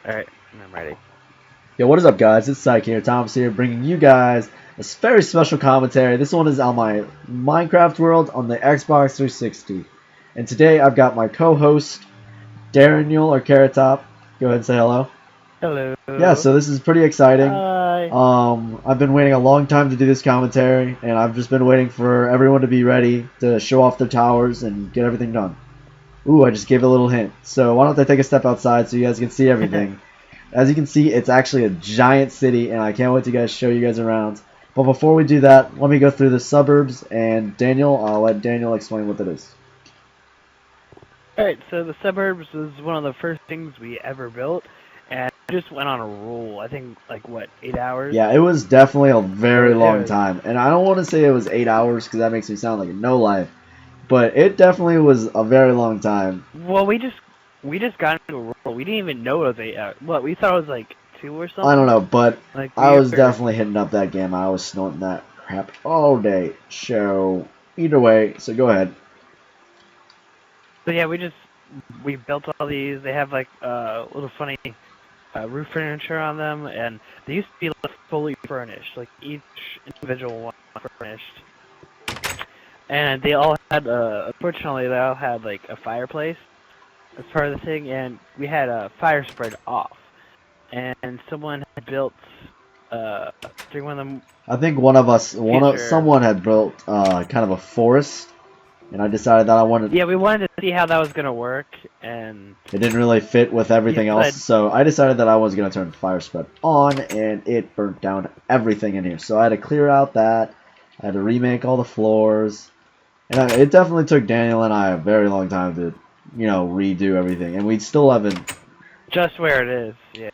Alright, I'm ready. Yo, what is up, guys? It's Psychyyy here, Thomas here, bringing you guys a very special commentary. This one is on my Minecraft world on the Xbox 360. And today I've got my co-host, Daniel or Carrot Top. Go ahead and say hello. Hello. Yeah, so this is pretty exciting. Hi. I've been waiting a long time to do this commentary, and I've just been waiting for everyone to be ready to show off their towers and get everything done. Ooh, I just gave a little hint. So why don't I take a step outside so you guys can see everything. As you can see, it's actually a giant city, and I can't wait to show you guys around. But before we do that, let me go through the suburbs, and I'll let Daniel explain what that is. Alright, so the suburbs was one of the first things we ever built, and it just went on a roll. I think, like, what, 8 hours? Yeah, it was definitely a very long time. And I don't want to say it was 8 hours, because that makes me sound like a no-life. But it definitely was a very long time. Well, we just got into a roll. We didn't even know it was 8 hours. What, we thought it was like 2 or something? I don't know, but like, I was definitely hitting up that game. I was snorting that crap all day. So, either way, so go ahead. So yeah, we built all these. They have like little funny roof furniture on them, and they used to be like fully furnished, like each individual one furnished. And they all had, unfortunately, they all had like a fireplace as part of the thing, and we had a fire spread off. And someone had built, I think one of them. I think someone had built kind of a forest, and I decided that I wanted. Yeah, we wanted to see how that was gonna work, and it didn't really fit with everything else, so I decided that I was gonna turn the fire spread on, and it burnt down everything in here. So I had to clear out that. I had to remake all the floors. And it definitely took Daniel and I a very long time to, redo everything. And we still haven't... Just where it is, yeah.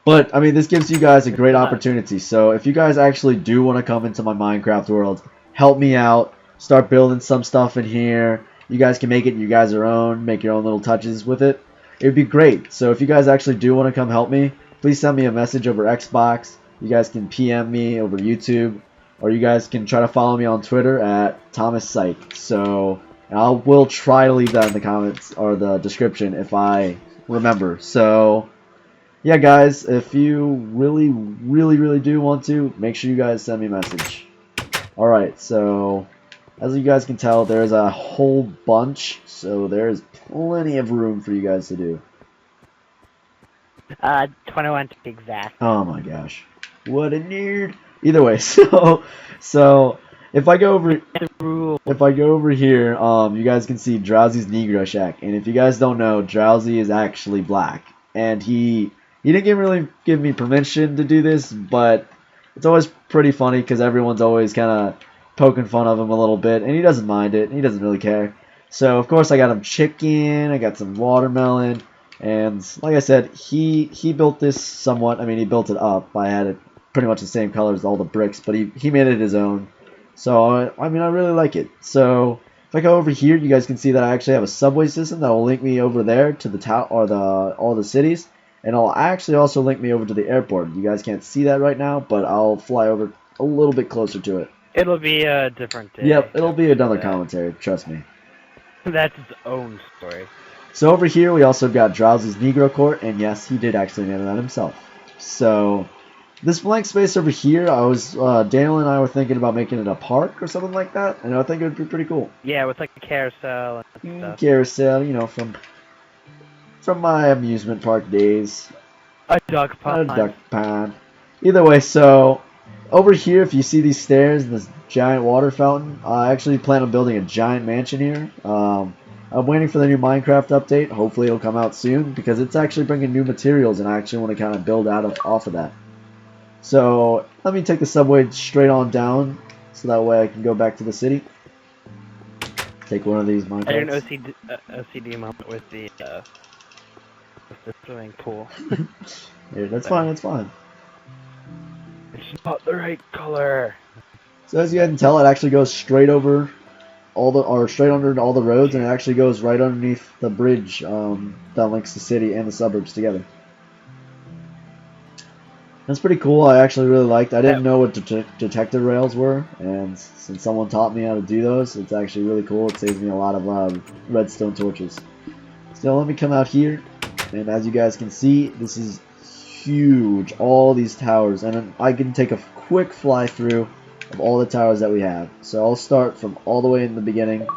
But, I mean, this gives you guys a great opportunity. So if you guys actually do want to come into my Minecraft world, help me out. Start building some stuff in here. You guys can make it you guys' own. Make your own little touches with it. It would be great. So if you guys actually do want to come help me, please send me a message over Xbox. You guys can PM me over YouTube. Or you guys can try to follow me on Twitter at Thomas Psych. So I will try to leave that in the comments or the description if I remember. So yeah, guys, if you really do want to, make sure you guys send me a message. Alright, so as you guys can tell, there's a whole bunch. So there's plenty of room for you guys to do. 21 to be exact. Oh my gosh. What a nerd. Either way, so if I go over here, you guys can see Drowsy's Negro Shack, and if you guys don't know, Drowsy is actually black, and he didn't really give me permission to do this, but it's always pretty funny because everyone's always kind of poking fun of him a little bit, and he doesn't mind it, and he doesn't really care. So of course I got him chicken, I got some watermelon, and like I said, he built this somewhat. I mean, he built it up. I had it pretty much the same color as all the bricks, but he made it his own. So I mean, I really like it. So if I go over here, you guys can see that I actually have a subway system that will link me over there to the all the cities, and it'll actually also link me over to the airport. You guys can't see that right now, but I'll fly over a little bit closer to it. It'll be a different day. Yep, it'll be another commentary, trust me. That's its own story. So over here we also got Drowsy's Negro Court, and yes, he did actually name that himself. So this blank space over here, Daniel and I were thinking about making it a park or something like that, and I think it would be pretty cool. Yeah, with like a carousel and stuff. Carousel, from my amusement park days. A duck pond. A duck pond. Either way, so over here, if you see these stairs and this giant water fountain, I actually plan on building a giant mansion here. I'm waiting for the new Minecraft update. Hopefully it'll come out soon, because it's actually bringing new materials, and I actually want to kind of build off of that. So let me take the subway straight on down, so that way I can go back to the city. Take one of these Minecrafts. I had an OCD moment with the swimming pool. Yeah, that's fine. That's fine. It's not the right color. So as you can tell, it actually goes straight over straight under all the roads, and it actually goes right underneath the bridge that links the city and the suburbs together. That's pretty cool. I actually really liked. I didn't know what detector rails were, and since someone taught me how to do those, it's actually really cool. It saves me a lot of redstone torches. So let me come out here, and as you guys can see, this is huge, all these towers, and I can take a quick fly through of all the towers that we have. So I'll start from all the way in the beginning,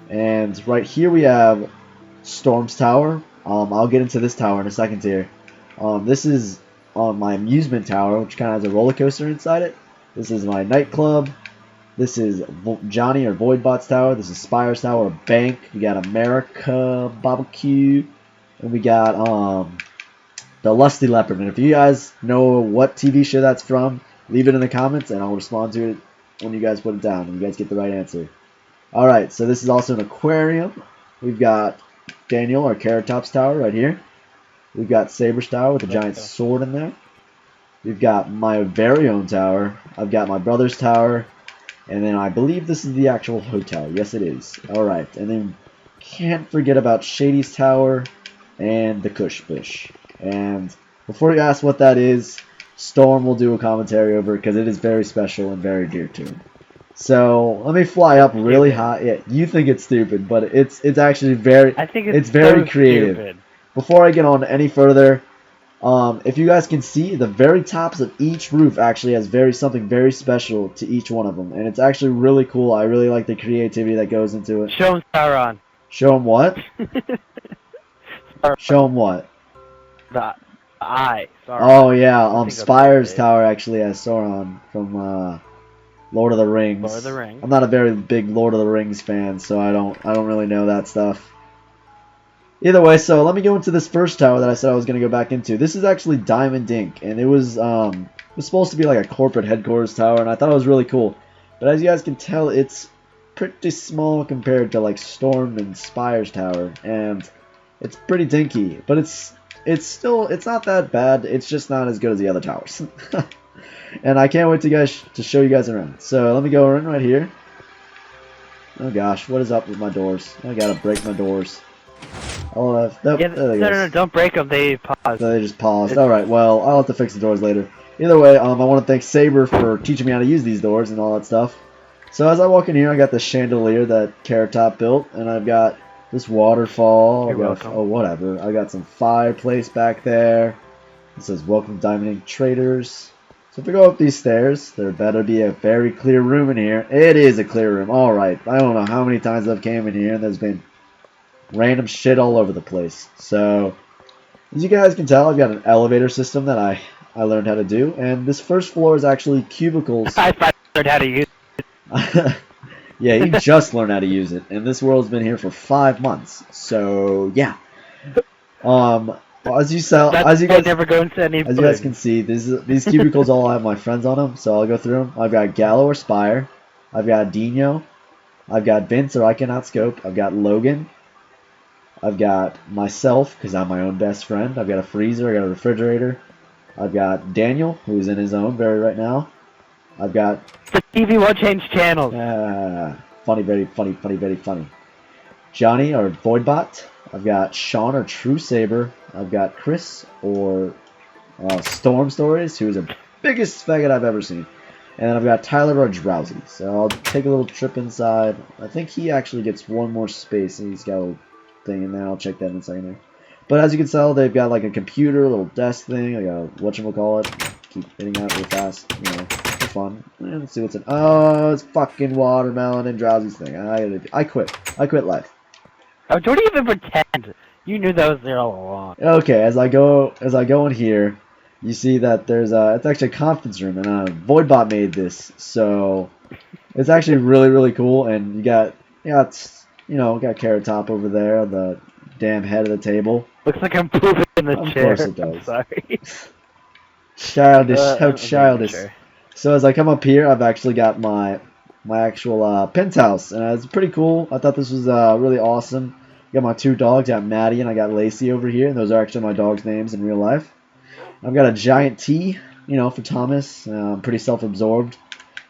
and right here we have Storm's Tower. I'll get into this tower in a second here. This is my amusement tower, which kind of has a roller coaster inside it. This is my nightclub. This is Johnny or Voidbot's tower. This is Spire's tower, a bank. We got America Barbecue, and we got the Lusty Leopard. And if you guys know what TV show that's from, leave it in the comments, and I'll respond to it when you guys put it down and you guys get the right answer. All right, so this is also an aquarium. We've got Daniel or Carrot Top's tower right here. We've got Saber's tower with a giant sword in there. We've got my very own tower. I've got my brother's tower. And then I believe this is the actual hotel. Yes, it is. Alright, and then can't forget about Shady's tower and the Kush Bush. And before you ask what that is, Storm will do a commentary over it because it is very special and very dear to him. So let me fly up really high. Yeah, you think it's stupid, but it's actually very. I think it's very so creative. Stupid. Before I get on any further, if you guys can see, the very tops of each roof actually has something very special to each one of them, and it's actually really cool. I really like the creativity that goes into it. Show him Sauron. Show him what? Show him what? The eye. Sauron. Oh yeah, Spire's tower actually has Sauron from Lord of the Rings. Lord of the Rings. I'm not a very big Lord of the Rings fan, so I don't really know that stuff. Either way, so let me go into this first tower that I said I was going to go back into. This is actually Diamond Ink, and it was supposed to be like a corporate headquarters tower, and I thought it was really cool. But as you guys can tell, it's pretty small compared to like Storm and Spire's tower, and it's pretty dinky. But it's not that bad. It's just not as good as the other towers. And I can't wait to show you guys around. So let me go in right here. Oh gosh, what is up with my doors? I gotta break my doors. Oh, no, don't break them. They paused. So they just paused. Alright, well, I'll have to fix the doors later. Either way, I want to thank Saber for teaching me how to use these doors and all that stuff. So as I walk in here, I got this chandelier that Carrot Top built, and I've got this waterfall. You're welcome. Oh, whatever. I got some fireplace back there. It says, "Welcome, Diamond Ink Traders." So if we go up these stairs, there better be a very clear room in here. It is a clear room. Alright, I don't know how many times I've came in here, and there's been random shit all over the place. So, as you guys can tell, I've got an elevator system that I learned how to do, and this first floor is actually cubicles. I learned how to use it. Yeah, he just learned how to use it, and this world's been here for 5 months. So, yeah. As you guys can see, these cubicles all have my friends on them, so I'll go through them. I've got Gallo or Spire. I've got Dino. I've got Vince or I Cannot Scope. I've got Logan. I've got myself, because I'm my own best friend. I've got a freezer. I've got a refrigerator. I've got Daniel, who's in his own right now. I've got... The TV won't change channels. Funny, very funny, very funny. Johnny or Voidbot. I've got Sean or True Saber. I've got Chris or Storm Stories, who's the biggest faggot I've ever seen. And then I've got Tyler or Drowsy. So I'll take a little trip inside. I think he actually gets one more space, and he's got a little thing in there. I'll check that in a second there. But as you can tell, they've got like a computer, a little desk thing. I got whatchamacallit. Keep hitting that real fast, you know, for fun. And let's see what's in. Oh, it's fucking Watermelon and Drowsy's thing. I quit. I quit life. Oh, don't even pretend. You knew that was there all along. Okay, as I go in here, you see that there's it's actually a conference room, and Voidbot made this, so it's actually really cool. And you got Carrot Top over there, the damn head of the table. Looks like I'm pooping in the chair. Of course it does. I'm sorry. Childish, how childish. Sure. So as I come up here, I've actually got my actual penthouse, and it's pretty cool. I thought this was really awesome. I got my 2 dogs. I got Maddie and I got Lacey over here, and those are actually my dogs' names in real life. I've got a giant T, for Thomas. I'm pretty self-absorbed.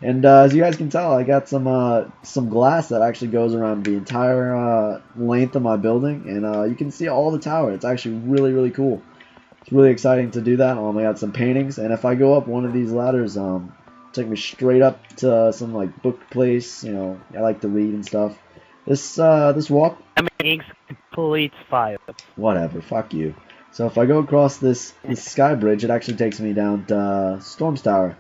And as you guys can tell, I got some glass that actually goes around the entire length of my building, and you can see all the tower. It's actually really cool. It's really exciting to do that. I got some paintings, and if I go up one of these ladders, take me straight up to some like book place. I like to read and stuff. This walk. I mean, ink completes 5. Whatever. Fuck you. So if I go across this sky bridge, it actually takes me down to Storm's Tower.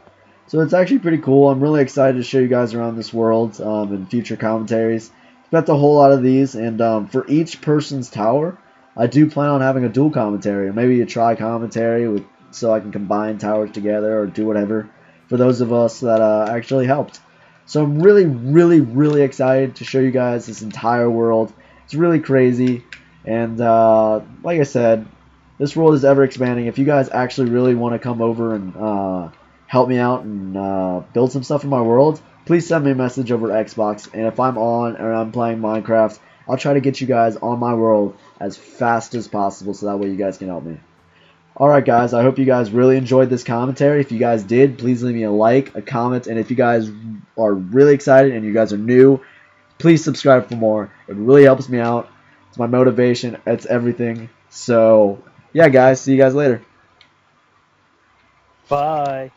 So it's actually pretty cool. I'm really excited to show you guys around this world in future commentaries. Expect a whole lot of these, and for each person's tower, I do plan on having a dual commentary, or maybe a tri-commentary, so I can combine towers together or do whatever for those of us that actually helped. So I'm really, really, really excited to show you guys this entire world. It's really crazy, and like I said, this world is ever expanding. If you guys actually really want to come over and help me out and build some stuff in my world, please send me a message over Xbox, and if I'm on or I'm playing Minecraft, I'll try to get you guys on my world as fast as possible so that way you guys can help me. Alright guys, I hope you guys really enjoyed this commentary. If you guys did, please leave me a like, a comment, and if you guys are really excited and you guys are new, please subscribe for more. It really helps me out. It's my motivation. It's everything. So, yeah guys, see you guys later. Bye.